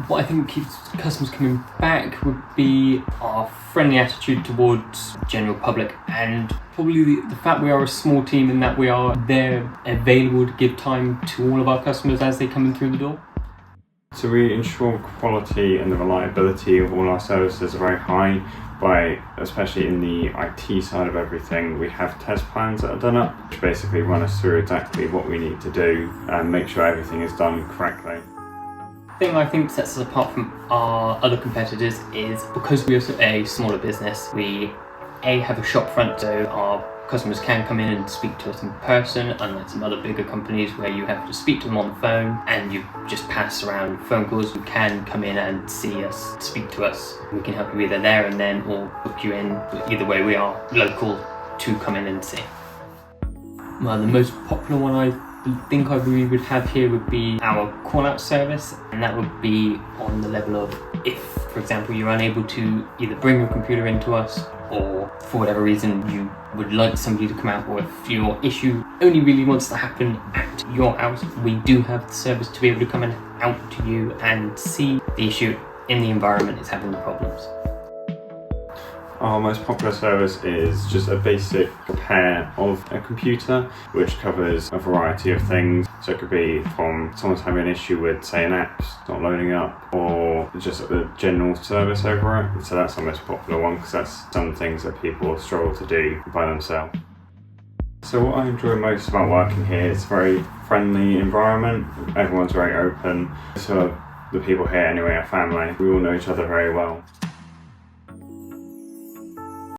What I think keeps customers coming back would be our friendly attitude towards general public, and probably the fact we are a small team and that we are there available to give time to all of our customers as they come in through the door. So we ensure quality and the reliability of all our services are very high by, especially in the IT side of everything, we have test plans that are done up, which basically run us through exactly what we need to do and make sure everything is done correctly. The thing I think sets us apart from our other competitors is because we are a smaller business, we have a shop front, so our customers can come in and speak to us in person, unlike some other bigger companies where you have to speak to them on the phone and you just pass around phone calls. You can come in and see us, speak to us. We can help you either there and then or book you in. Either way, we are local to come in and see. Well, the most popular one I think we would have here would be our call-out service, and that would be on the level of if, for example, you're unable to either bring your computer into us, or for whatever reason you would like somebody to come out, or if your issue only really wants to happen at your house, we do have the service to be able to come out to you and see the issue in the environment that's having the problems. Our most popular service is just a basic repair of a computer, which covers a variety of things. So it could be from someone's having an issue with, say, an app's not loading up, or just the general service over it. So that's our most popular one, because that's some things that people struggle to do by themselves. So what I enjoy most about working here is a very friendly environment. Everyone's very open. So the people here anyway are family. We all know each other very well.